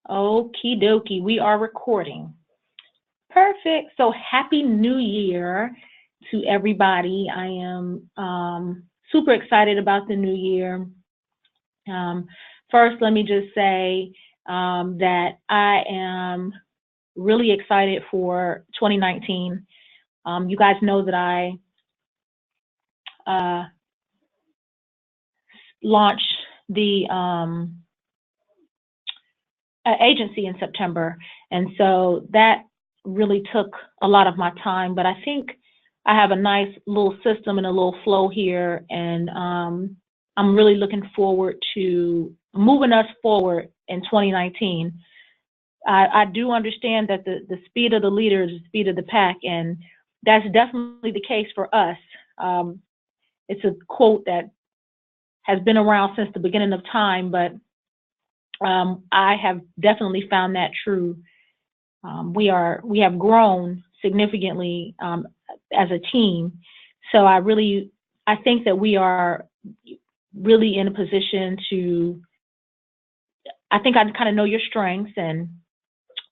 Okie dokie, we are recording. Perfect. So happy new year to everybody. I am super excited about the new year. Um, First, let me just say that I am really excited for 2019. You guys know that I uh, launched the agency in September, and so that really took a lot of my time. But I think I have a nice little system and a little flow here, and I'm really looking forward to moving us forward in 2019. I do understand that the speed of the leader is the speed of the pack, and that's definitely the case for us. Um, it's a quote that has been around since the beginning of time, but I have definitely found that true. We have grown significantly as a team, so I think that we are really in a position to. I think I kind of know your strengths, and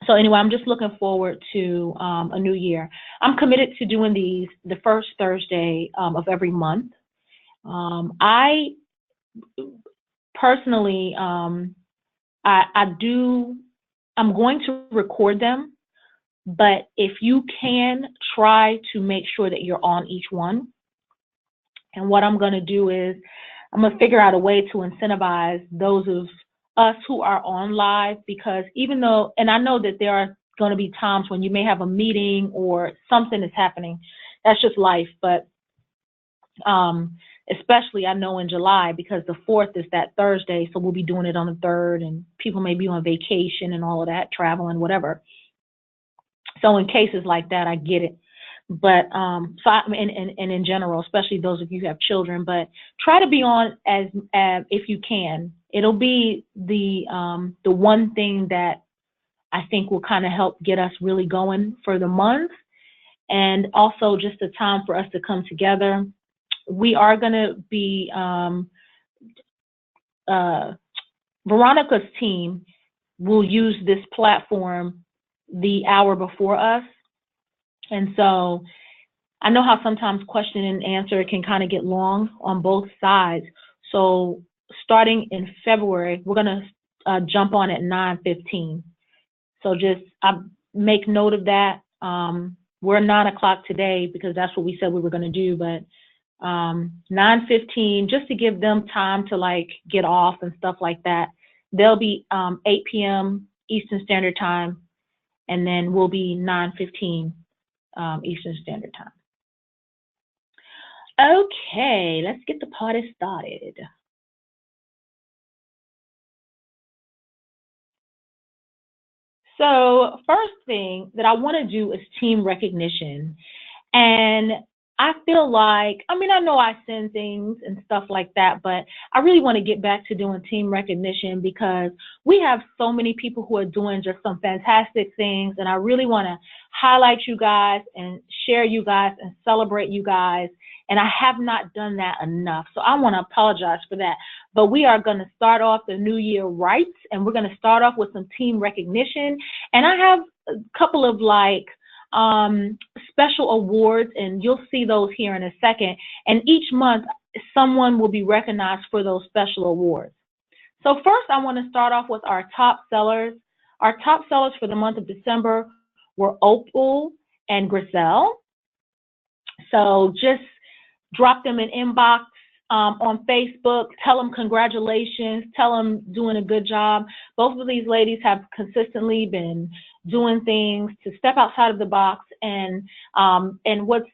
so anyway, I'm just looking forward to a new year. I'm committed to doing these the first Thursday of every month. I personally, I do. I'm going to record them, but if you can try to make sure that you're on each one. And what I'm going to do is I'm going to figure out a way to incentivize those of us who are on live, because even though, and I know that there are going to be times when you may have a meeting or something is happening. That's just life. But especially I know in July, because the 4th is that Thursday, so we'll be doing it on the 3rd, and people may be on vacation and all of that, traveling, whatever. So in cases like that, I get it. But so and in general, especially those of you who have children, but try to be on as if you can. It'll be the one thing that I think will kind of help get us really going for the month, and also just a time for us to come together. We are going to be Veronica's team will use this platform the hour before us. And so I know how sometimes question and answer can kind of get long on both sides. So starting in February, we're going to jump on at 9:15. So just make note of that. We're 9 o'clock today because that's what we said we were going to do, but 9:15, just to give them time to like get off and stuff like that. They'll be 8 p.m. Eastern Standard Time, and then we'll be 9:15 Eastern Standard Time. Okay, let's get the party started. So first thing that I want to do is team recognition. And I feel like, I mean, I know I send things and stuff like that, but I really want to get back to doing team recognition because we have so many people who are doing just some fantastic things. And I really want to highlight you guys and share you guys and celebrate you guys. And I have not done that enough. So I want to apologize for that. But we are going to start off the new year right. And we're going to start off with some team recognition. And I have a couple of special awards, and you'll see those here in a second. And each month, someone will be recognized for those special awards. So first, I want to start off with our top sellers. Our top sellers for the month of December were Opal and Griselle. So just drop them an inbox on Facebook, tell them congratulations, tell them doing a good job. Both of these ladies have consistently been doing things to step outside of the box, and what's,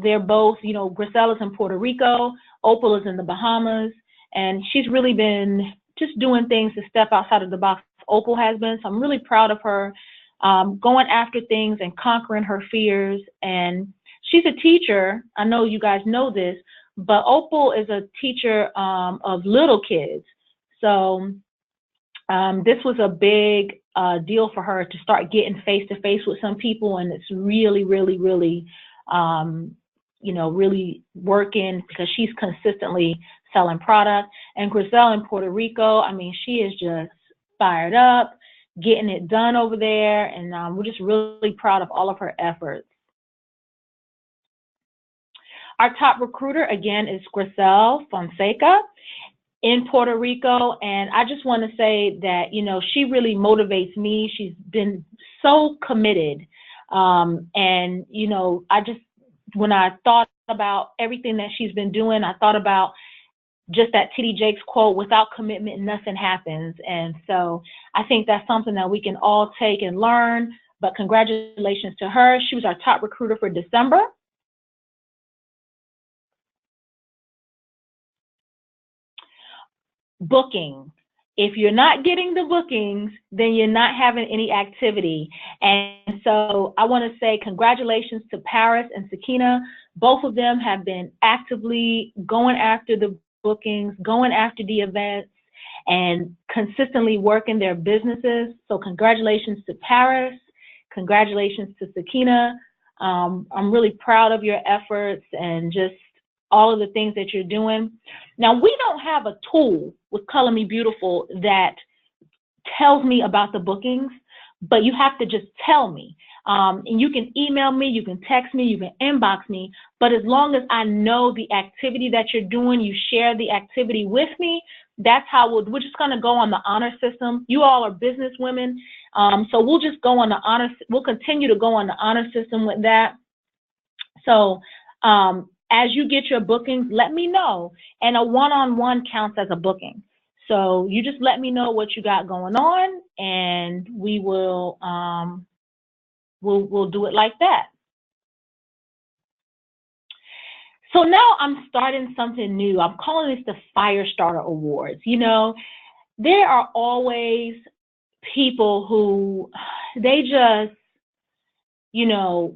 they're both, Griselle is in Puerto Rico, Opal is in the Bahamas, and she's really been just doing things to step outside of the box. Opal has been, so I'm really proud of her, going after things and conquering her fears. And she's a teacher. I know you guys know this, but Opal is a teacher of little kids. So this was a big deal for her to start getting face-to-face with some people, and it's really, really, really, really working because she's consistently selling product. And Griselle in Puerto Rico, I mean, she is just fired up. getting it done over there, and we're just really proud of all of her efforts. Our top recruiter, again, is Grisel Fonseca in Puerto Rico, and I just want to say that, you know, she really motivates me. She's been so committed, and, you know, when I thought about everything that she's been doing, I thought about just that T.D. Jakes quote, without commitment, nothing happens. And so I think that's something that we can all take and learn, but congratulations to her. She was our top recruiter for December. Booking. If you're not getting the bookings, then you're not having any activity. And so I want to say congratulations to Paris and Sakina. Both of them have been actively going after the bookings, going after the events, and consistently working their businesses. So congratulations to Paris. Congratulations to Sakina. I'm really proud of your efforts and just all of the things that you're doing. Now, we don't have a tool with Color Me Beautiful that tells me about the bookings, but you have to just tell me. And you can email me, you can text me, you can inbox me, but as long as I know the activity that you're doing, you share the activity with me, that's how we're just going to go on the honor system. You all are business women, so we'll just go on the honor, we'll continue to go on the honor system with that. So as you get your bookings, let me know, and a one-on-one counts as a booking. So you just let me know what you got going on, and we will we'll do it like that. So now I'm starting something new. I'm calling this the Firestarter Awards. You know, there are always people who they just, you know,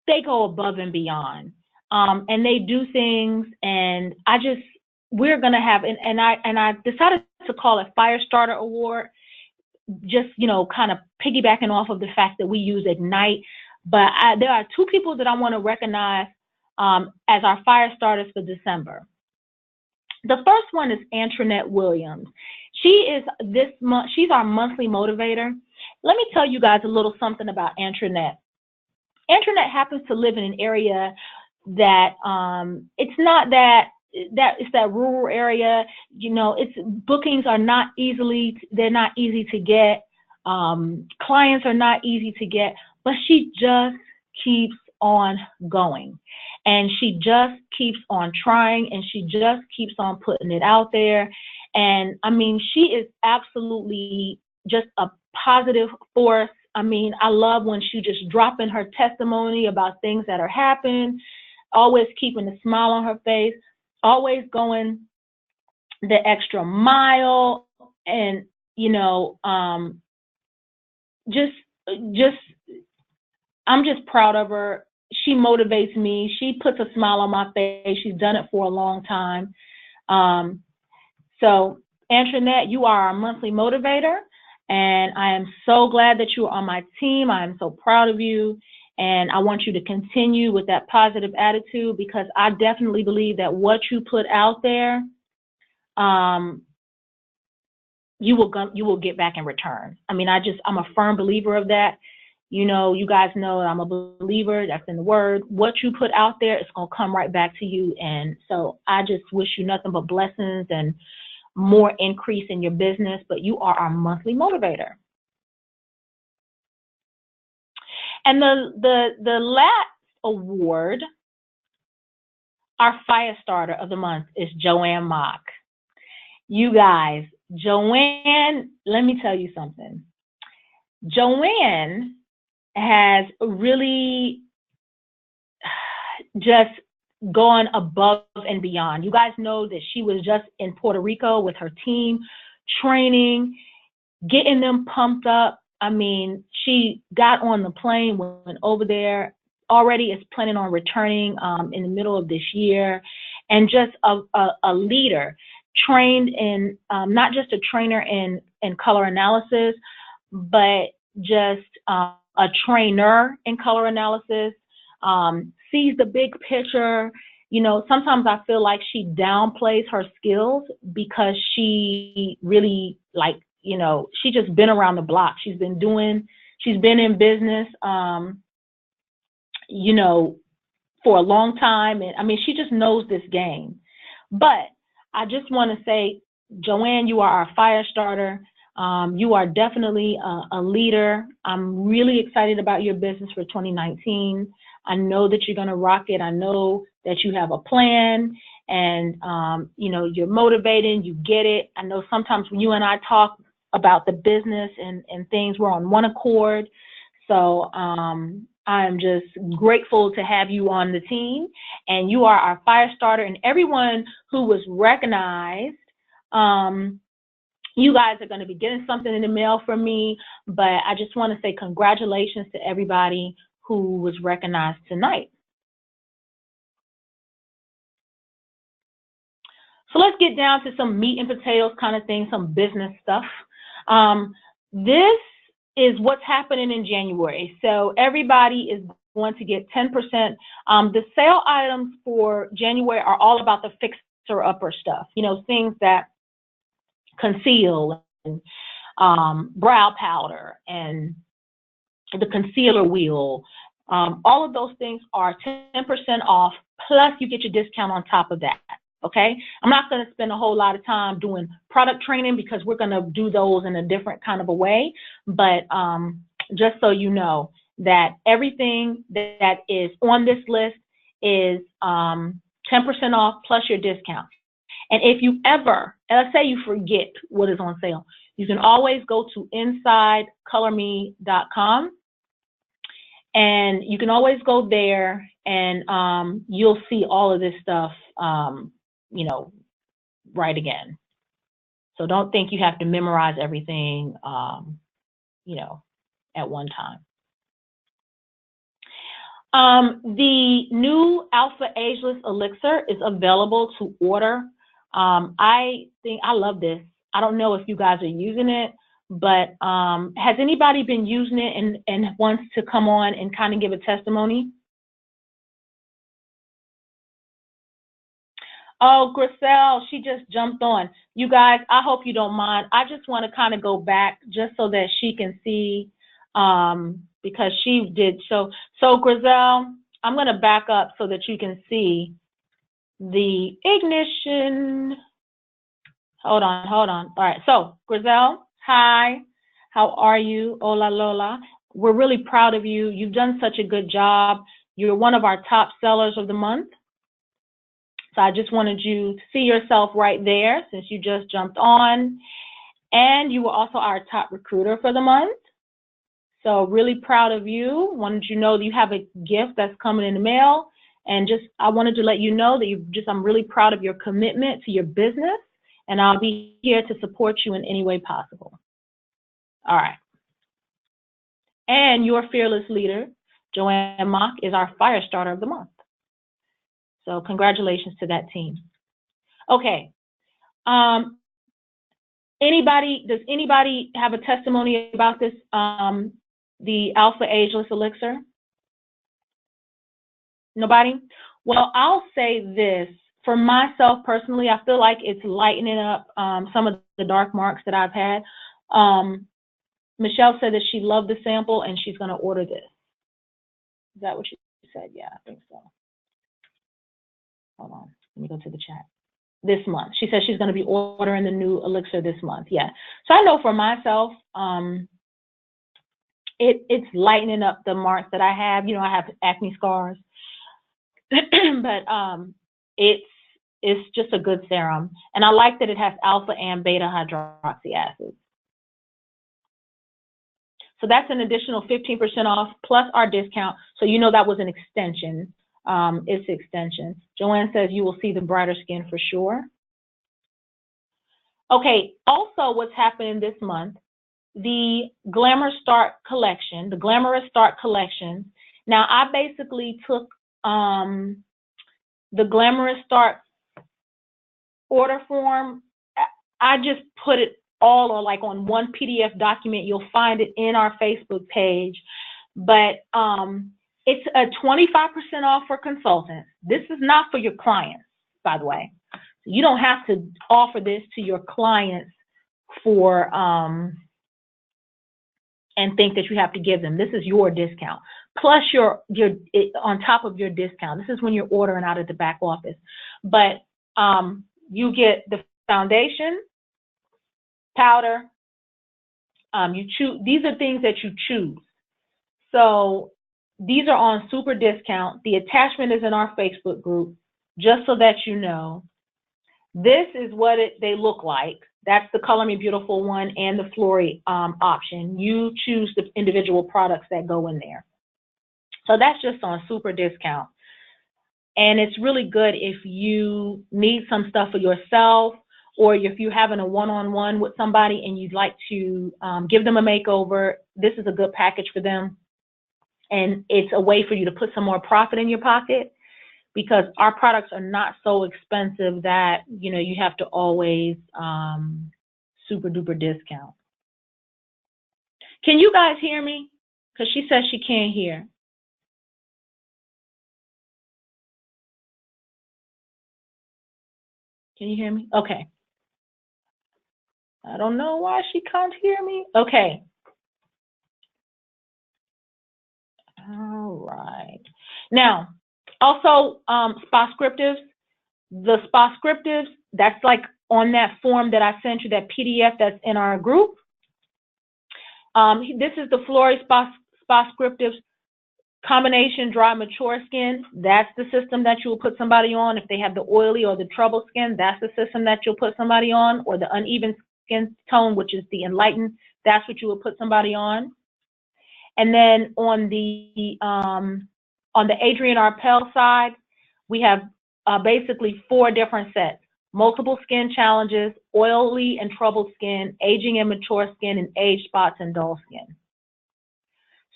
they go above and beyond, and they do things, and we're gonna have, and I decided to call it Firestarter Award, just, you know, kind of piggybacking off of the fact that we use Ignite. But there are two people that I want to recognize as our fire starters for December. The first one is Antoinette Williams. She is she's our monthly motivator. Let me tell you guys a little something about Antoinette. Antoinette happens to live in an area that it's not that it's that rural area. You know, bookings are not they're not easy to get. Clients are not easy to get, but she just keeps on going, and she just keeps on trying, and she just keeps on putting it out there. And I mean, she is absolutely just a positive force. I mean, I love when she just dropping her testimony about things that are happening, always keeping a smile on her face, always going the extra mile, and, you know, I'm just proud of her. She motivates me. She puts a smile on my face. She's done it for a long time. So Antoinette, you are our monthly motivator, and I am so glad that you are on my team. I am so proud of you, and I want you to continue with that positive attitude, because I definitely believe that what you put out there, you will get back in return. I mean, I'm a firm believer of that. You know, you guys know I'm a believer. That's in the word. What you put out there is going to come right back to you. And so I just wish you nothing but blessings and more increase in your business. But you are our monthly motivator. And the last award, our fire starter of the month, is Joanne Mock. You guys, Joanne, let me tell you something. Joanne has really just gone above and beyond. You guys know that she was just in Puerto Rico with her team, training, getting them pumped up. I mean, she got on the plane, went over there, already is planning on returning in the middle of this year, and just a leader, trained in, not just a trainer in color analysis, but just a trainer in color analysis, sees the big picture. You know, sometimes I feel like she downplays her skills because she really you know, she just been around the block. She's been in business, you know, for a long time. And I mean, she just knows this game. But I just want to say, Joanne, you are our fire starter. You are definitely a leader. I'm really excited about your business for 2019. I know that you're going to rock it. I know that you have a plan, and you know, you're motivating, you get it. I know sometimes when you and I talk about the business and things, we're on one accord. So I'm just grateful to have you on the team, and you are our fire starter. And everyone who was recognized, you guys are going to be getting something in the mail from me, but I just want to say congratulations to everybody who was recognized tonight. So let's get down to some meat and potatoes kind of thing, some business stuff. This is what's happening in January. So everybody is going to get 10%. The sale items for January are all about the fixer-upper stuff, you know, things that conceal, and brow powder and the concealer wheel. All of those things are 10% off, plus you get your discount on top of that. Okay, I'm not going to spend a whole lot of time doing product training because we're going to do those in a different kind of a way. But just so you know that everything that is on this list is 10% off plus your discount. And if you ever, let's say you forget what is on sale, you can always go to InsideColorMe.com, and you can always go there, and you'll see all of this stuff, you know, right again. So don't think you have to memorize everything, you know, at one time. The new Alpha Ageless Elixir is available to order. I think I love this. I don't know if you guys are using it, but has anybody been using it and wants to come on and kind of give a testimony? Oh, Griselle, she just jumped on. You guys, I hope you don't mind. I just want to kind of go back just so that she can see, because she did. So Griselle, I'm going to back up so that you can see the ignition. Hold on. All right. So Griselle, hi. How are you? Hola, Lola. We're really proud of you. You've done such a good job. You're one of our top sellers of the month. So I just wanted you to see yourself right there since you just jumped on. And you were also our top recruiter for the month. So really proud of you. Wanted you to know that you have a gift that's coming in the mail. And just, I wanted to let you know that I'm really proud of your commitment to your business. And I'll be here to support you in any way possible. All right. And your fearless leader, Joanne Mock, is our fire starter of the month. So congratulations to that team. Okay. Does anybody have a testimony about this, the Alpha Ageless Elixir? Nobody? Well, I'll say this. For myself personally, I feel like it's lightening up some of the dark marks that I've had. Michelle said that she loved the sample and she's going to order this. Is that what she said? Yeah, I think so. Hold on, let me go to the chat. This month. She says she's going to be ordering the new elixir this month. Yeah. So I know for myself, it's lightening up the marks that I have. You know, I have acne scars. But it's just a good serum. And I like that it has alpha and beta hydroxy acids. So that's an additional 15% off plus our discount. So you know that was an extension. It's extension. Joanne says you will see the brighter skin for sure. Okay, also what's happening this month, the Glamorous Start collection, Now I basically took the Glamorous Start order form. I just put it all on like on one PDF document. You'll find it in our Facebook page, but it's a 25% off for consultants. This is not for your clients, by the way. You don't have to offer this to your clients for and think that you have to give them. This is your discount. Plus on top of your discount. This is when you're ordering out of the back office. But you get the foundation, powder, you choose. These are things that you choose. So these are on super discount. The attachment is in our Facebook group, just so that you know. This is what they look like. That's the Color Me Beautiful one and the Flory option. You choose the individual products that go in there. So that's just on super discount. And it's really good if you need some stuff for yourself, or if you're having a one-on-one with somebody and you'd like to give them a makeover. This is a good package for them. And it's a way for you to put some more profit in your pocket, because our products are not so expensive that, you know, you have to always super duper discount. Can you guys hear me? Because she says she can't hear. Can you hear me? Okay. I don't know why she can't hear me. Okay. All right. Now, also, Spascriptives. The Spascriptives, that's like on that form that I sent you, that PDF that's in our group. This is the Flory Spascriptives combination dry mature skin. That's the system that you will put somebody on. If they have the oily or the troubled skin, that's the system that you'll put somebody on. Or the uneven skin tone, which is the enlightened, that's what you will put somebody on. And then on the Adrienne Arpel side, we have basically 4 different sets: multiple skin challenges, oily and troubled skin, aging and mature skin, and age spots and dull skin.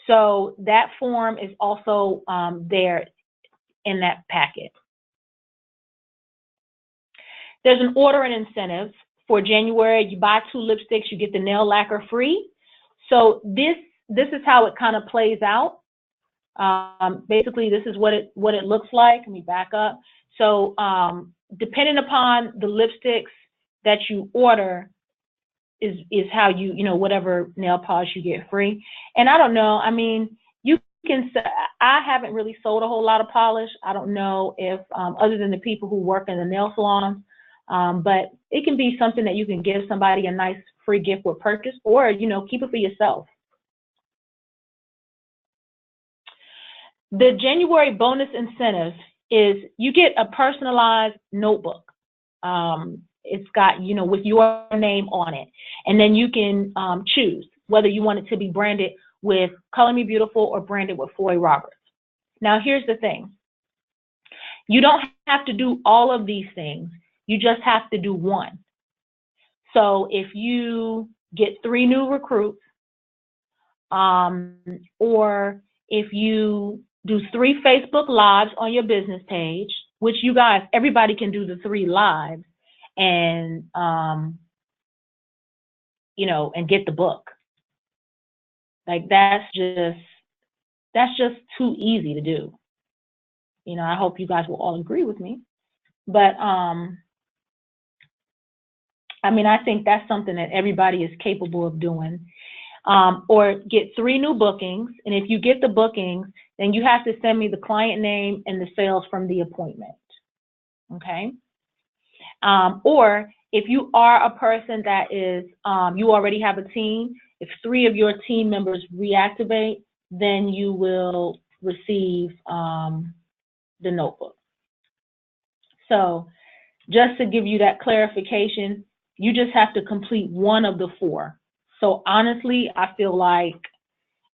So that form is also there in that packet. There's an order and incentive for January. You buy 2 lipsticks, you get the nail lacquer free. So this is how it kind of plays out. Basically, this is what it looks like. Let me back up. So depending upon the lipsticks that you order is how you know, whatever nail polish you get free. And I don't know, I mean, you can say, I haven't really sold a whole lot of polish. I don't know if other than the people who work in the nail salons, but it can be something that you can give somebody a nice free gift with purchase, or, you know, keep it for yourself. The January bonus incentive is you get a personalized notebook. It's got, you know, with your name on it. And then you can choose whether you want it to be branded with Color Me Beautiful or branded with Flory Roberts. Now, here's the thing. You don't have to do all of these things. You just have to do one. So if you get 3 new recruits, or if you do 3 Facebook Lives on your business page, which you guys, everybody can do the 3 lives, and you know, and get the book. Like that's just too easy to do. You know, I hope you guys will all agree with me. But I mean, I think that's something that everybody is capable of doing. Or get 3 new bookings, and if you get the bookings, then you have to send me the client name and the sales from the appointment. Okay? Or if you are a person that is, you already have a team, if 3 of your team members reactivate, then you will receive the notebook. So just to give you that clarification, you just have to complete 1 of the 4. So honestly, I feel like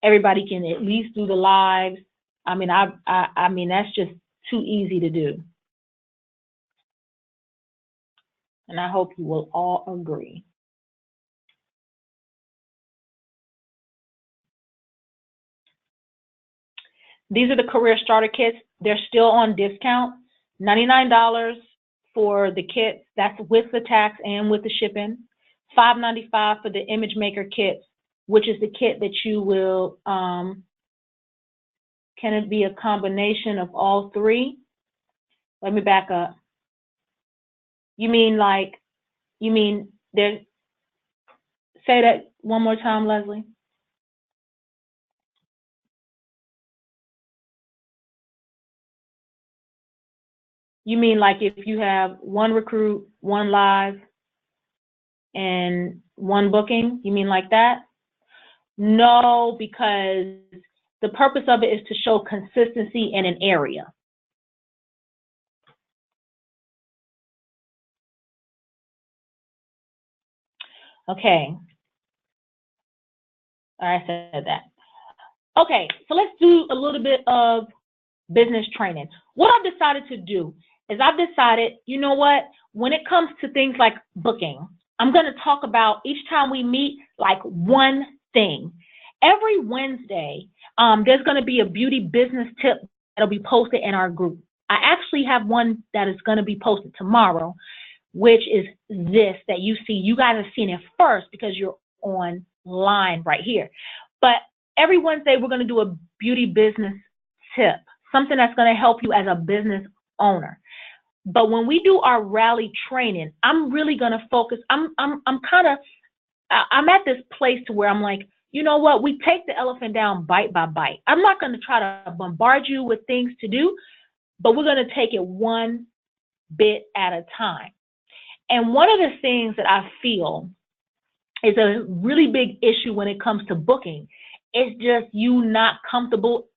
everybody can at least do the lives. I mean, I mean, that's just too easy to do. And I hope you will all agree. These are the career starter kits. They're still on discount. $99 for the kits. That's with the tax and with the shipping. $5.95 for the image maker kits, which is the kit that you will, can it be a combination of all 3? Let me back up. You mean there's, Say that one more time, Leslie. You mean like if you have one recruit, one live, and one booking? You mean like that? No, because the purpose of it is to show consistency in an area. Okay. I said that. Okay, so let's do a little bit of business training. What I've decided to do is I've decided, you know what, when it comes to things like booking, I'm going to talk about each time we meet like one thing. Every Wednesday, there's going to be a beauty business tip that'll be posted in our group. I actually have one that is going to be posted tomorrow, which is this that you see. You guys have seen it first because you're online right here. But every Wednesday, we're going to do a beauty business tip, something that's going to help you as a business owner. But when we do our rally training, I'm really going to focus. I'm at this place to where I'm like, you know what? We take the elephant down bite by bite. I'm not going to try to bombard you with things to do, but we're going to take it one bit at a time. And one of the things that I feel is a really big issue when it comes to booking is just you not comfortable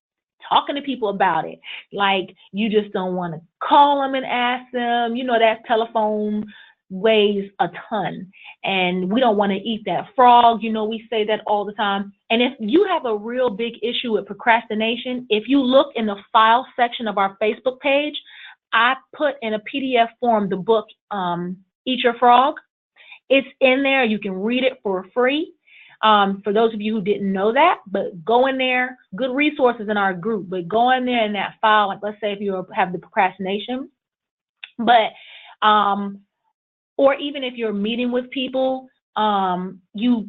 talking to people about it. Like you just don't want to call them and ask them. You know, that telephone weighs a ton and we don't want to eat that frog. You know, we say that all the time. And if you have a real big issue with procrastination, if you look in the file section of our Facebook page, I put in a PDF form the book, Eat Your Frog. It's in there. You can read it for free. For those of you who didn't know that, but go in there, good resources in our group, but go in there in that file, like let's say if you have the procrastination, but, or even if you're meeting with people, you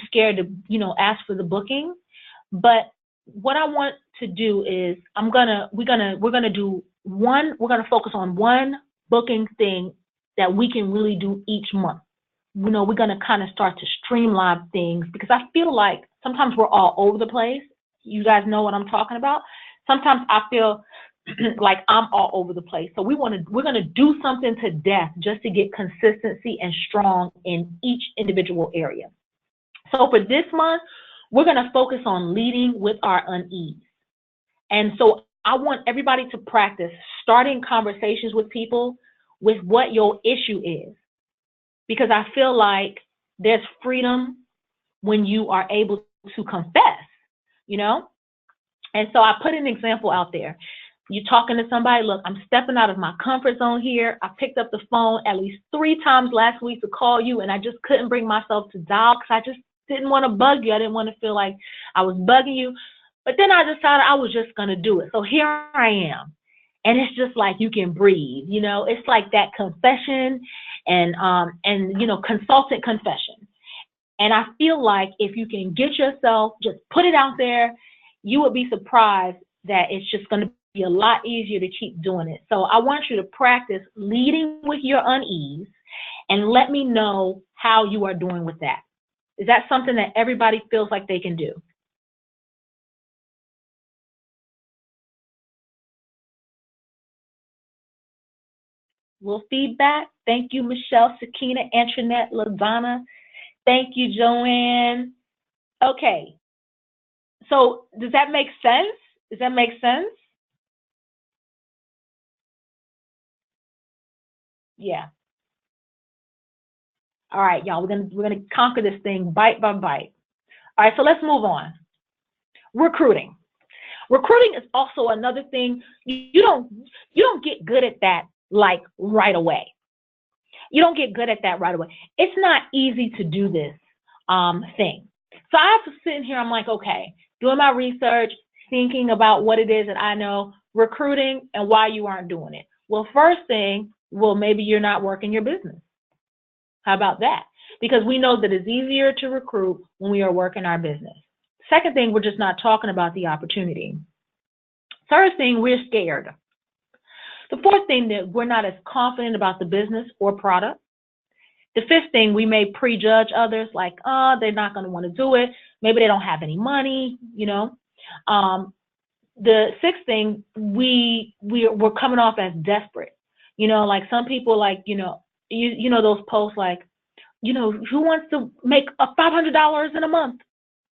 scared to, ask for the booking. But what I want to do is we're gonna focus on one booking thing that we can really do each month. We're going to kind of start to streamline things because I feel like sometimes we're all over the place. You guys know what I'm talking about. Sometimes I feel like I'm all over the place. So we're going to do something to death just to get consistency and strong in each individual area. So for this month, we're going to focus on leading with our unease. And so I want everybody to practice starting conversations with people with what your issue is. Because I feel like there's freedom when you are able to confess, And so I put an example out there. You're talking to somebody, look, I'm stepping out of my comfort zone here. I picked up the phone at least 3 times last week to call you, and I just couldn't bring myself to dial because I just didn't want to bug you. I didn't want to feel like I was bugging you. But then I decided I was just going to do it. So here I am. And it's just like you can breathe, It's like that confession and consultant confession. And I feel like if you can get yourself, just put it out there, you would be surprised that it's just going to be a lot easier to keep doing it. So I want you to practice leading with your unease and let me know how you are doing with that. Is that something that everybody feels like they can do? Little feedback. Thank you, Michelle, Sakina, Antoinette, Ladonna. Thank you, Joanne. Okay. So does that make sense? Does that make sense? Yeah. All right, y'all. We're gonna conquer this thing bite by bite. All right, so let's move on. Recruiting. Recruiting is also another thing. You don't get good at that like right away. You don't get good at that right away. It's not easy to do this thing. So I have to sit in here. I'm like, okay, doing my research, thinking about what it is that I know, recruiting, and why you aren't doing it. Well, first thing, maybe you're not working your business. How about that? Because we know that it's easier to recruit when we are working our business. Second thing, we're just not talking about the opportunity. Third thing, we're scared. The fourth thing, that we're not as confident about the business or product. The fifth thing, we may prejudge others, like, oh, they're not going to want to do it. Maybe they don't have any money, you know. The sixth thing, we're coming off as desperate. You know, like some people, like, you know those posts like, who wants to make a $500 in a month?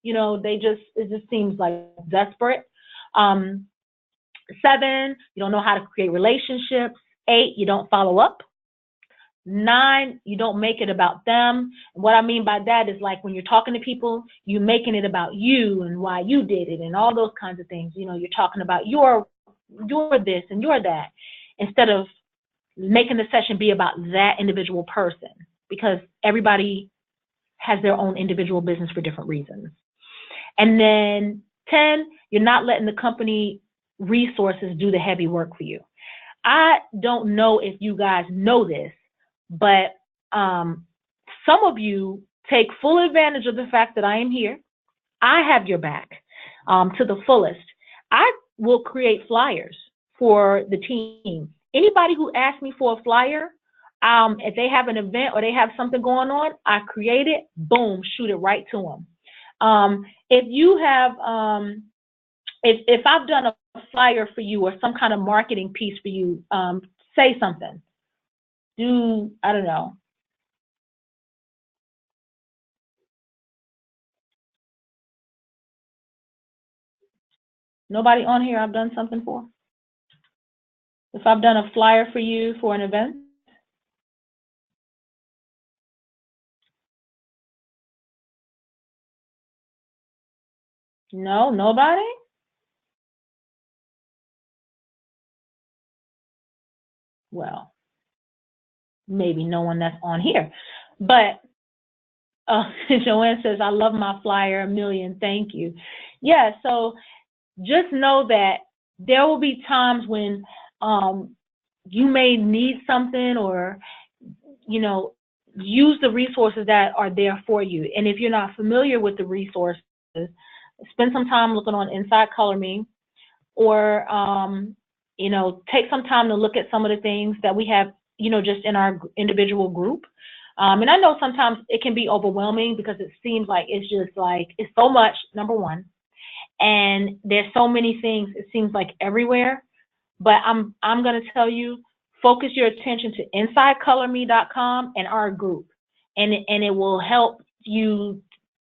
It just seems like desperate. 7, you don't know how to create relationships. 8, you don't follow up. 9, you don't make it about them. And what I mean by that is, like, when you're talking to people, you're making it about you and why you did it and all those kinds of things. You're talking about your this and your that, instead of making the session be about that individual person, because everybody has their own individual business for different reasons. And then 10, you're not letting the company resources do the heavy work for you. I don't know if you guys know this, but some of you take full advantage of the fact that I am here. I have your back to the fullest. I will create flyers for the team. Anybody who asks me for a flyer, if they have an event or they have something going on, I create it, boom, shoot it right to them. If you have, if I've done a flyer for you or some kind of marketing piece for you, say something. I don't know. Nobody on here I've done something for? If I've done a flyer for you for an event? No, nobody? Well, maybe no one that's on here. But Joanne says, I love my flyer a million. Thank you. Yeah, so just know that there will be times when you may need something, or, use the resources that are there for you. And if you're not familiar with the resources, spend some time looking on Inside Color Me, or, take some time to look at some of the things that we have, just in our individual group. And I know sometimes it can be overwhelming because it seems like it's just like, it's so much, number one, and there's so many things, it seems like everywhere. But I'm going to tell you, focus your attention to InsideColorMe.com and our group, and it will help you,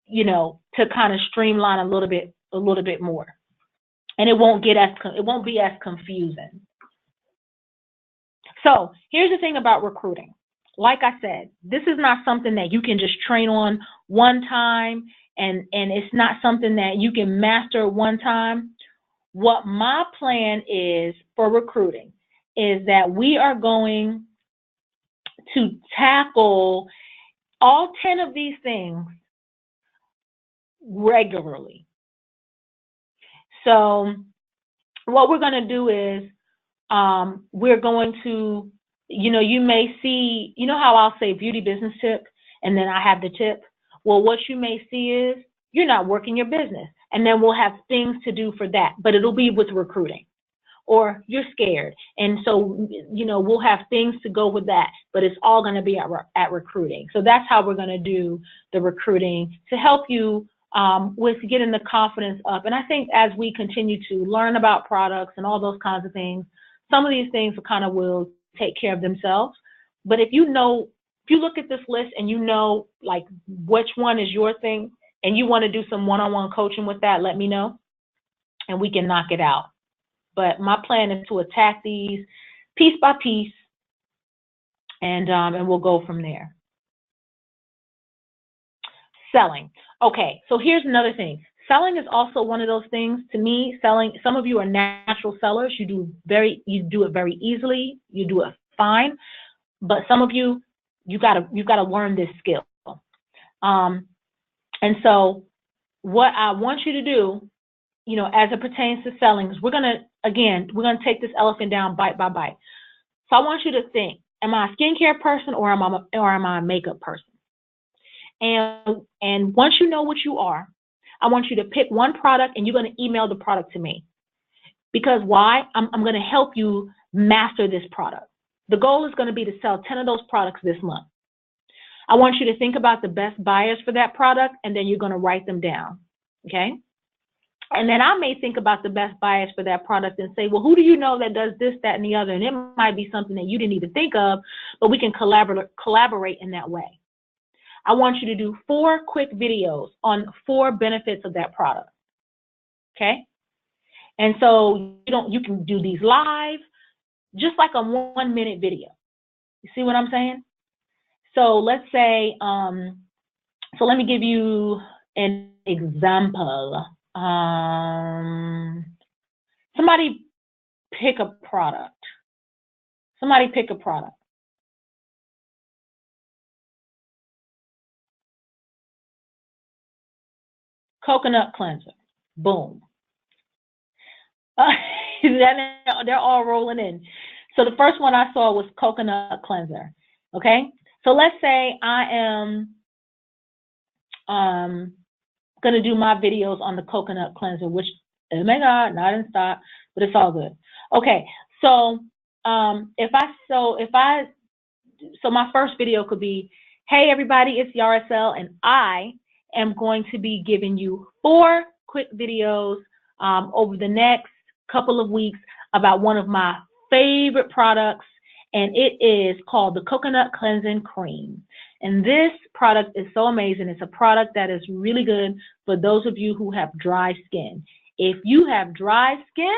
to kind of streamline a little bit more, and it won't be as confusing. So here's the thing about recruiting. Like I said, this is not something that you can just train on one time, and it's not something that you can master one time. What my plan is for recruiting is that we are going to tackle all 10 of these things regularly. So what we're going to do is we're going to, you may see, how I'll say beauty business tip, and then I have the tip. Well, what you may see is you're not working your business, and then we'll have things to do for that, but it'll be with recruiting. Or you're scared, and so, we'll have things to go with that, but it's all going to be at recruiting. So that's how we're going to do the recruiting, to help you with getting the confidence up. And I think as we continue to learn about products and all those kinds of things, some of these things will take care of themselves. But if you look at this list and like which one is your thing, and you want to do some one-on-one coaching with that, let me know, and we can knock it out. But my plan is to attack these piece by piece, and we'll go from there. Selling. Okay, so here's another thing. Selling is also one of those things. To me, selling, some of you are natural sellers. You do it very easily. You do it fine. But some of you gotta learn this skill. And so what I want you to do, as it pertains to selling, is we're gonna take this elephant down bite by bite. So I want you to think, am I a skincare person, or am I a makeup person? And once you know what you are, I want you to pick one product, and you're going to email the product to me. Because why? I'm going to help you master this product. The goal is going to be to sell 10 of those products this month. I want you to think about the best buyers for that product, and then you're going to write them down, okay? And then I may think about the best buyers for that product and say, well, who do you know that does this, that, and the other? And it might be something that you didn't even think of, but we can collaborate in that way. I want you to do 4 quick videos on 4 benefits of that product, okay? And so you can do these live, just like a 1-minute video. You see what I'm saying? So let's say, so let me give you an example. Somebody pick a product. Somebody pick a product. Coconut cleanser. Boom. They're all rolling in. So the first one I saw was coconut cleanser. Okay. So let's say I am going to do my videos on the coconut cleanser, which, oh my God, not in stock, but it's all good. Okay. So so my first video could be, hey everybody, it's YaraSell, and I am going to be giving you 4 quick videos over the next couple of weeks about one of my favorite products, and it is called the Coconut Cleansing Cream. And this product is so amazing. It's a product that is really good for those of you who have dry skin. If you have dry skin,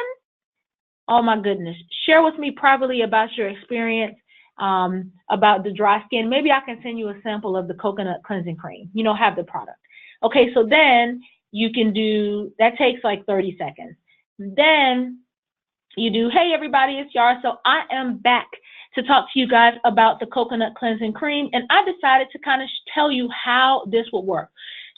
oh my goodness, share with me privately about your experience about the dry skin. Maybe I can send you a sample of the Coconut Cleansing Cream. You know, have the product. Okay, so then you can do, that takes like 30 seconds. Then you do, hey everybody, it's Yara. So I am back to talk to you guys about the Coconut Cleansing Cream, and I decided to kind of tell you how this will work.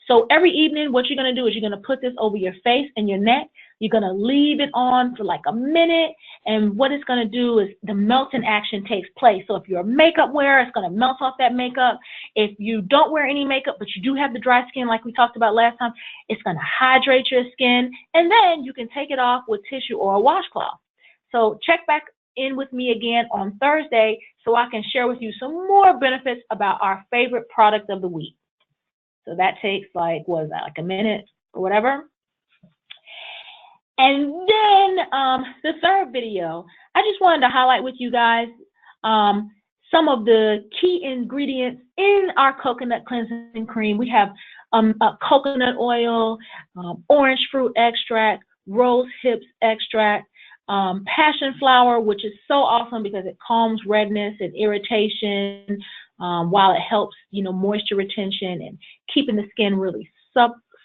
So every evening, what you're going to do is you're going to put this over your face and your neck. You're going to leave it on for like a minute, and what it's going to do is the melting action takes place. So if you're a makeup wearer, it's going to melt off that makeup. If you don't wear any makeup, but you do have the dry skin like we talked about last time, it's going to hydrate your skin, and then you can take it off with tissue or a washcloth. So check back in with me again on Thursday so I can share with you some more benefits about our favorite product of the week. So that takes like, what is that, like a minute or whatever? And then the third video, I just wanted to highlight with you guys some of the key ingredients in our coconut cleansing cream. We have coconut oil, orange fruit extract, rose hips extract, passion flower, which is so awesome because it calms redness and irritation while it helps, you know, moisture retention and keeping the skin really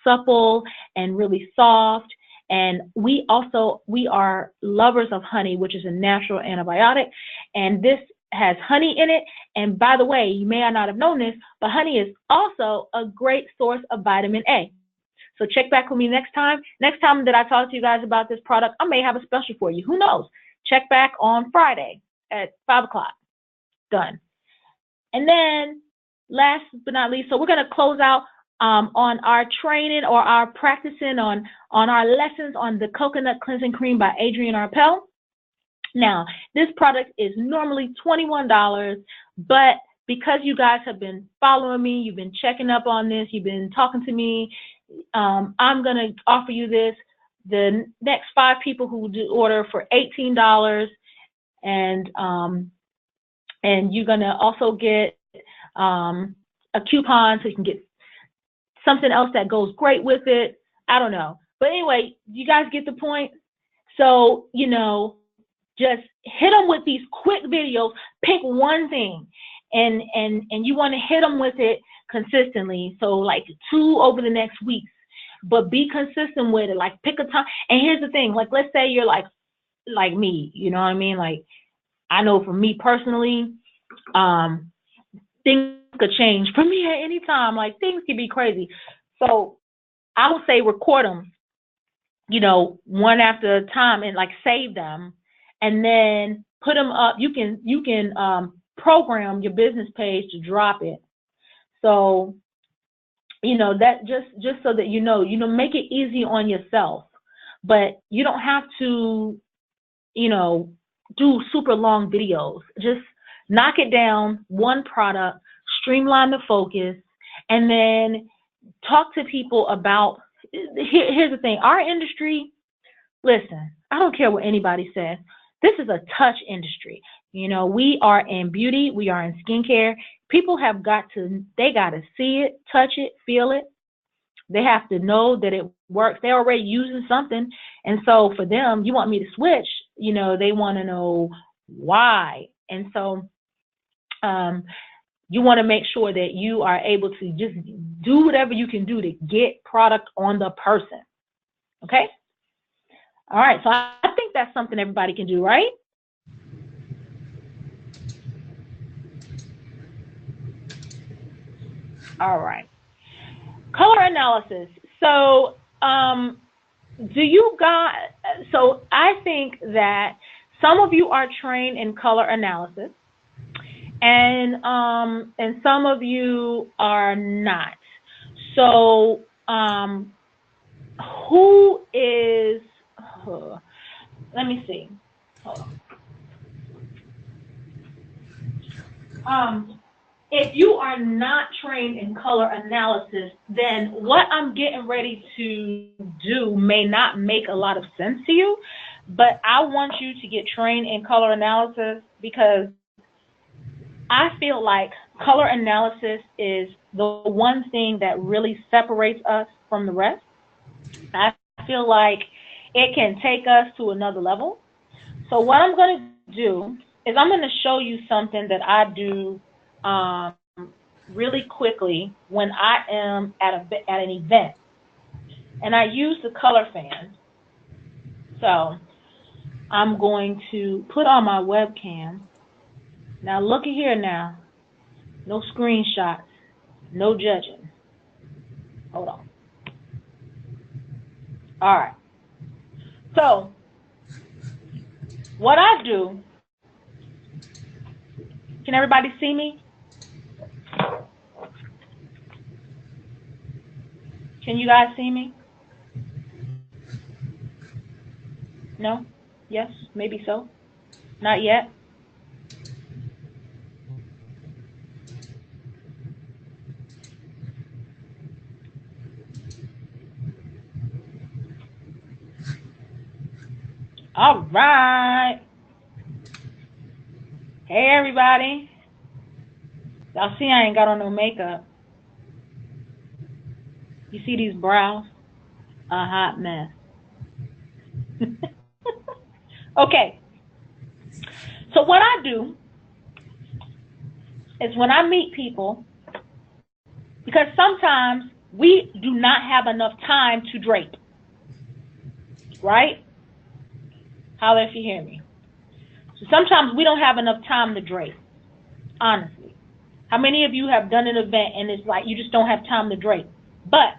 supple and really soft. And we are lovers of honey, which is a natural antibiotic, and this has honey in it. And by the way, you may not have known this, but honey is also a great source of vitamin A. So check back with me next time. Next time that I talk to you guys about this product, I may have a special for you. Who knows? Check back on Friday at 5 o'clock. Done. And then last but not least, so we're going to close out on our training or our practicing on our lessons on the Coconut Cleansing Cream by Adrienne Arpel. Now, this product is normally $21, but because you guys have been following me, you've been checking up on this, you've been talking to me, I'm going to offer you this, the next 5 people who do order for $18, and you're going to also get a coupon so you can get something else that goes great with it. I don't know. But anyway, you guys get the point. So, you know, just hit them with these quick videos. Pick one thing, and you want to hit them with it consistently. So like 2 over the next weeks, but be consistent with it. Like pick a time. And here's the thing, like let's say you're like me, you know what I mean? Like I know for me personally, things could change for me at any time. Like things can be crazy. So I would say record them, you know, one after a time, and like save them, and then put them up. You can program your business page to drop it. So, you know, that just so that you know, make it easy on yourself, but you don't have to, you know, do super long videos. Just knock it down, one product, streamline the focus, and then talk to people about, here's the thing, our industry, listen, I don't care what anybody says. This is a touch industry. You know, we are in beauty, we are in skincare. People have they got to see it, touch it, feel it. They have to know that it works. They're already using something. And so for them, you want me to switch, you know, they want to know why. And so you want to make sure that you are able to just do whatever you can do to get product on the person. Okay? All right. So I think that's something everybody can do, right? All right. Color analysis. So, so I think that some of you are trained in color analysis, and some of you are not. So, who is? Let me see. Hold on. If you are not trained in color analysis, then what I'm getting ready to do may not make a lot of sense to you, but I want you to get trained in color analysis because I feel like color analysis is the one thing that really separates us from the rest. I feel like it can take us to another level. So what I'm going to do is I'm going to show you something that I do really quickly when I am at an event, and I use the color fan. So I'm going to put on my webcam. Now look at here now. No screenshots, no judging. Hold on. All right. So what I do, can everybody see me? Can you guys see me? No? Yes? Maybe so? Not yet? All right. Hey, everybody. Y'all see I ain't got on no makeup. You see these brows? A hot mess. Okay. So what I do is when I meet people, because sometimes we do not have enough time to drape, right? Holler if you hear me. So sometimes we don't have enough time to drape, honestly. How many of you have done an event and it's like you just don't have time to drape? But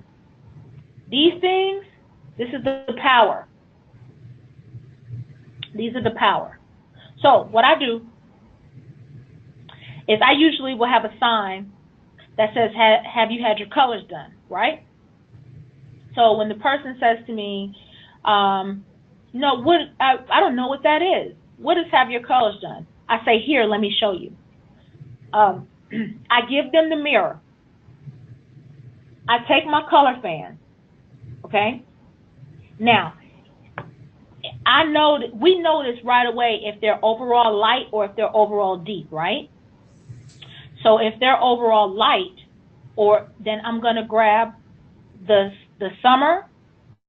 these things, this is the power. These are the power. So what I do is I usually will have a sign that says, have you had your colors done, right? So when the person says to me, no, I don't know what that is. What is have your colors done? I say, here, let me show you. I give them the mirror. I take my color fan, okay? Now, we notice right away if they're overall light or if they're overall deep, right? So if they're overall light, then I'm going to grab the summer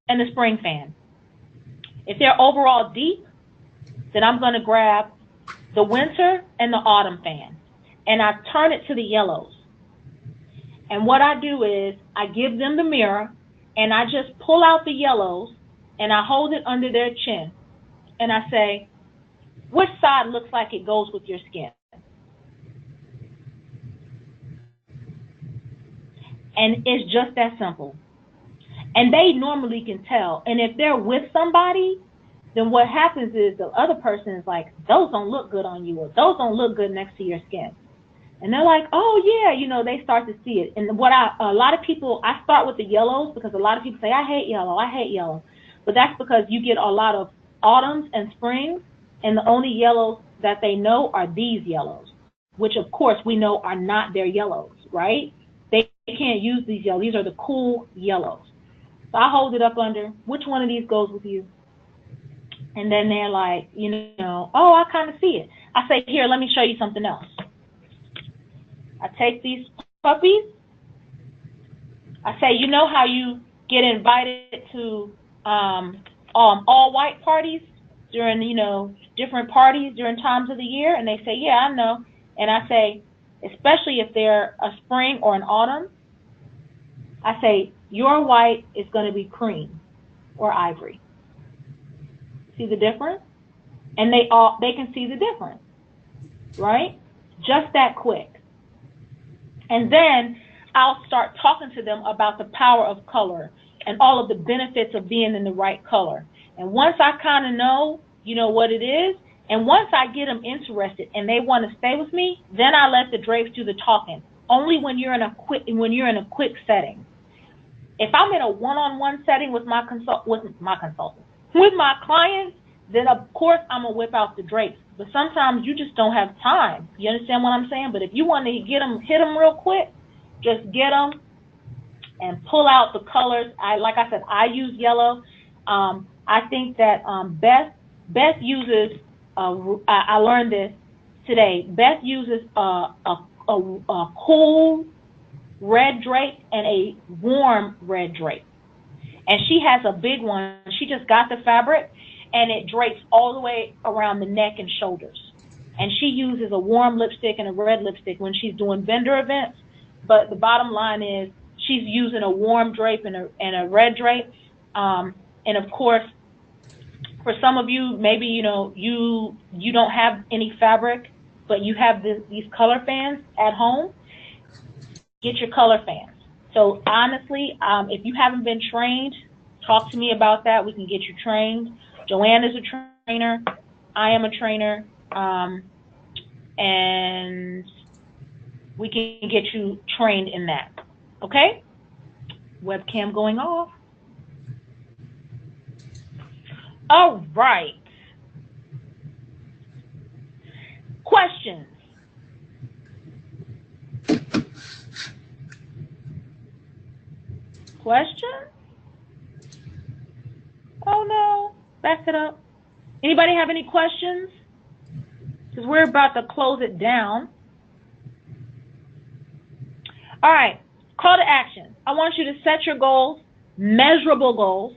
and the spring fan. If they're overall deep, then I'm going to grab the winter and the autumn fan, and I turn it to the yellows. And what I do is I give them the mirror, and I just pull out the yellows, and I hold it under their chin, and I say, which side looks like it goes with your skin? And it's just that simple. And they normally can tell. And if they're with somebody, then what happens is the other person is like, those don't look good on you, or those don't look good next to your skin. And they're like, oh, yeah, they start to see it. And a lot of people, I start with the yellows because a lot of people say, I hate yellow. But that's because you get a lot of autumns and springs, and the only yellows that they know are these yellows. which of course we know are not their yellows, right? They can't use these yellows. These are the cool yellows. So I hold it up under, which one of these goes with you? And then they're like, oh, I kind of see it. I say, here, let me show you something else. I take these puppies. I say, you know how you get invited to all white parties during, different parties during times of the year? And they say, yeah, I know. And I say, especially if they're a spring or an autumn, I say, your white is going to be cream or ivory. See the difference? And they can see the difference, right? Just that quick. And then I'll start talking to them about the power of color and all of the benefits of being in the right color. And once I kind of know, what it is, and once I get them interested and they want to stay with me, then I let the drapes do the talking. Only when you're in a quick setting. If I'm in a one-on-one setting with my clients, then of course I'm gonna whip out the drapes. But sometimes you just don't have time. You understand what I'm saying? But if you want to hit them real quick, just get them and pull out the colors. Like I said, I use yellow. I think that Beth uses. I learned this today. Beth uses a cool red drape and a warm red drape, and she has a big one. She just got the fabric, and it drapes all the way around the neck and shoulders. And she uses a warm lipstick and a red lipstick when she's doing vendor events. But the bottom line is she's using a warm drape and a red drape. And of course, for some of you, maybe you don't have any fabric, but you have these color fans at home. Get your color fans. So honestly, if you haven't been trained, talk to me about that. We can get you trained. Joanne is a trainer. I am a trainer. And we can get you trained in that. Okay? Webcam going off. All right. Questions? Questions? Oh no, back it up. Anybody have any questions? Because we're about to close it down. All right, call to action. I want you to set your goals, measurable goals,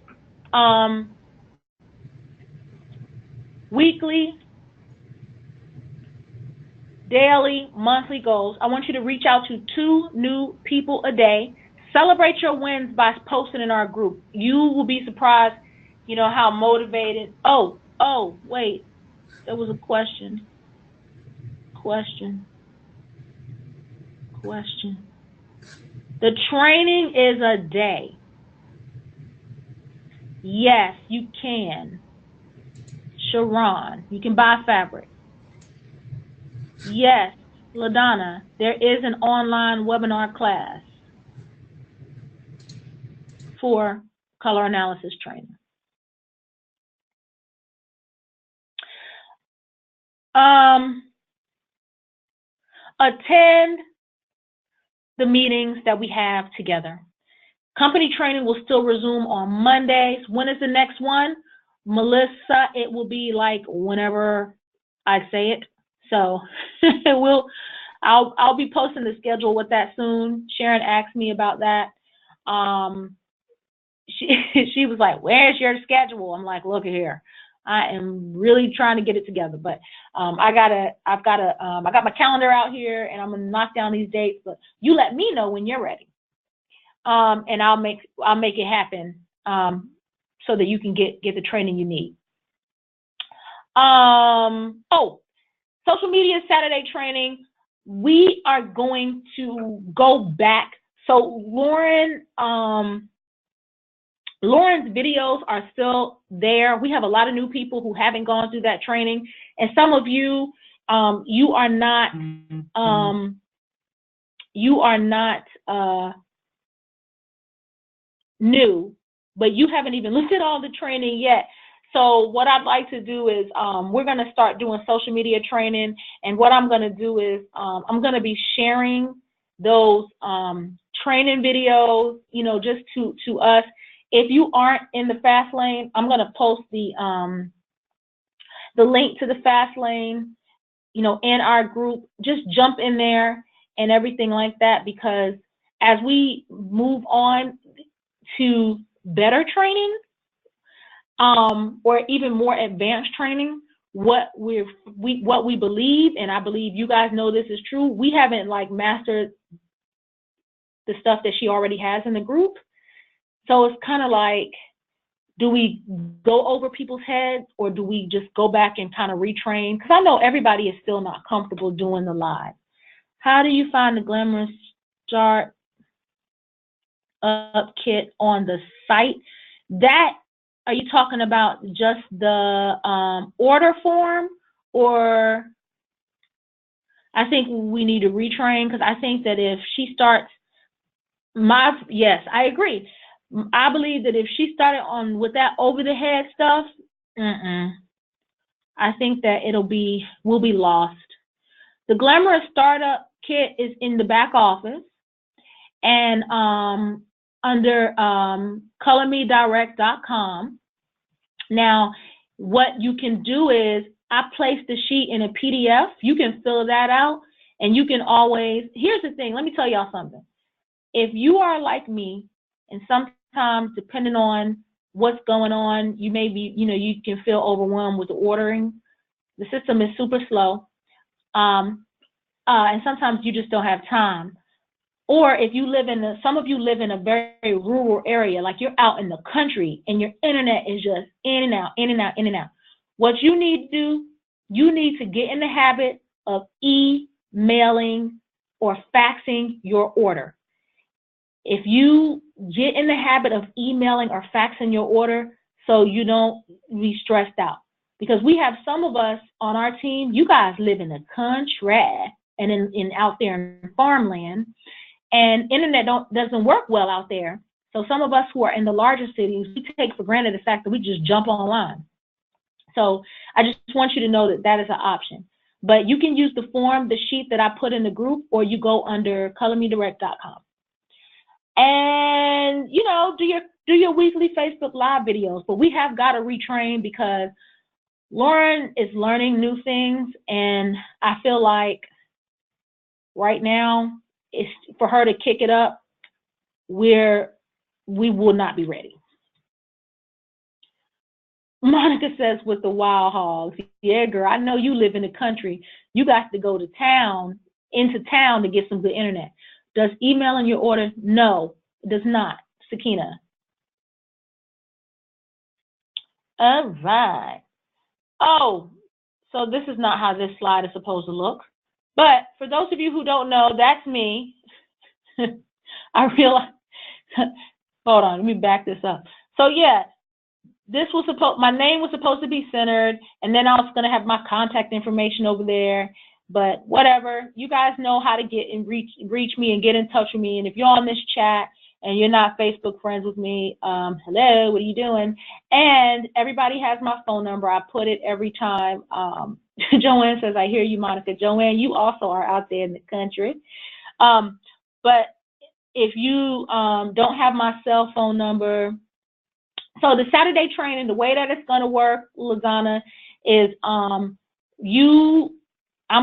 weekly, daily, monthly goals. I want you to reach out to 2 new people a day. Celebrate your wins by posting in our group. You will be surprised, how motivated. Oh, wait, there was a question. The training is a day. Yes, you can. Sharon, you can buy fabric. Yes, LaDonna, there is an online webinar class for color analysis training. Attend the meetings that we have together. Company training will still resume on Mondays. When is the next one? Melissa, it will be like whenever I say it. So I'll be posting the schedule with that soon. Sharon asked me about that. She was like, "Where's your schedule?" I'm like, "Look here, I am really trying to get it together, but I got my calendar out here, and I'm gonna knock down these dates. But you let me know when you're ready, and I'll make it happen, so that you can get the training you need." Social media Saturday training. We are going to go back. So Lauren's videos are still there. We have a lot of new people who haven't gone through that training, and some of you, you are not new, but you haven't even looked at all the training yet. So what I'd like to do is we're going to start doing social media training. And what I'm going to do is I'm going to be sharing those training videos, you know, just to us. If you aren't in the Fast Lane, I'm going to post the link to the Fast Lane, you know, in our group. Just jump in there and everything like that, because as we move on to better training, or even more advanced training, what we believe, and I believe you guys know this is true, we haven't like mastered the stuff that she already has in the group. So it's kind of like, do we go over people's heads, or do we just go back and kind of retrain? Because I know everybody is still not comfortable doing the live. How do you find the Glamorous Start Up Kit on the site? That, are you talking about just the order form, or I think we need to retrain? Because I think that if she starts, yes, I agree. I believe that if she started on with that over the head stuff, I think that we'll be lost. The Glamorous Startup Kit is in the back office, and under colormedirect.com. Now, what you can do is, I placed the sheet in a PDF. You can fill that out, and you can always, here's the thing, let me tell y'all something. If you are like me, and sometimes depending on what's going on, you may be, you know, you can feel overwhelmed with the ordering. The system is super slow, and sometimes you just don't have time. Or if you live some of you live in a very rural area, like you're out in the country and your internet is just in and out, in and out, in and out. What you need to do, you need to get in the habit of emailing or faxing your order. If you get in the habit of emailing or faxing your order, so you don't be stressed out. Because we have some of us on our team, you guys live in the country and in out there in farmland, and internet doesn't work well out there. So some of us who are in the larger cities, we take for granted the fact that we just jump online. So I just want you to know that that is an option. But you can use the form, the sheet that I put in the group, or you go under colormedirect.com. And, you know, do your weekly Facebook Live videos. But we have got to retrain, because Lauren is learning new things, and I feel like right now, it's for her to kick it up, we will not be ready. Monica says, with the wild hogs. Yeah, girl, I know you live in the country. You got to go to town, into town, to get some good internet. Does emailing your order? No, it does not, Sakina. All right. Oh, so this is not how this slide is supposed to look. But for those of you who don't know, that's me. I realize, hold on, let me back this up. So yeah, my name was supposed to be centered, and then I was going to have my contact information over there. But whatever, you guys know how to get and reach me and get in touch with me. And if you're on this chat and you're not Facebook friends with me, hello, what are you doing? And everybody has my phone number. I put it every time. Joanne says, I hear you, Monica. Joanne, you also are out there in the country. But if you don't have my cell phone number, so the Saturday training, the way that it's going to work, LaDonna, is I'm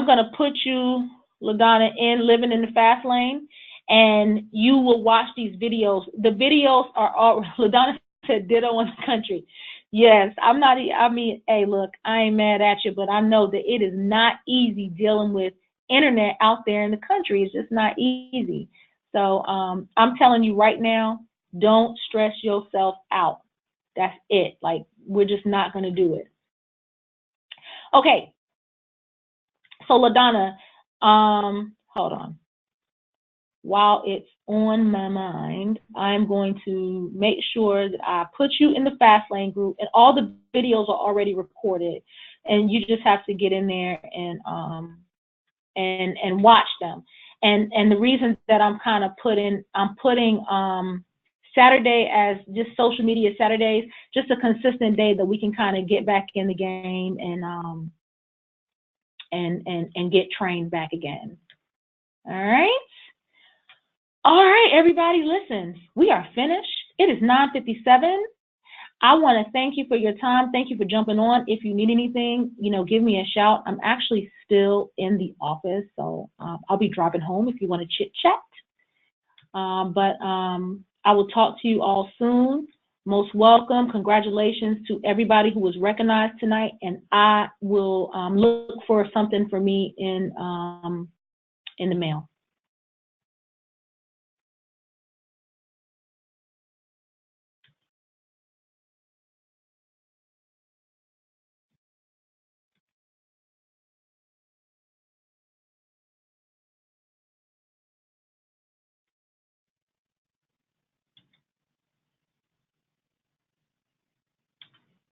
going to put you, LaDonna, in Living in the Fast Lane, and you will watch these videos. The videos are all, LaDonna said ditto in the country. Yes, hey, look, I ain't mad at you, but I know that it is not easy dealing with internet out there in the country. It's just not easy. So I'm telling you right now, don't stress yourself out. That's it. Like, we're just not going to do it. Okay. So LaDonna, hold on. While it's on my mind, I'm going to make sure that I put you in the Fast Lane group, and all the videos are already recorded, and you just have to get in there and watch them. And the reason that I'm kind of putting Saturday as just social media Saturdays, just a consistent day that we can kind of get back in the game and get trained back again. All right. All right, everybody, listen, we are finished. It is 9:57. I want to thank you for your time. Thank you for jumping on. If you need anything, give me a shout. I'm actually still in the office, so I'll be dropping home if you want to chit chat. But I will talk to you all soon. Most welcome. Congratulations to everybody who was recognized tonight, and I will look for something for me in the mail.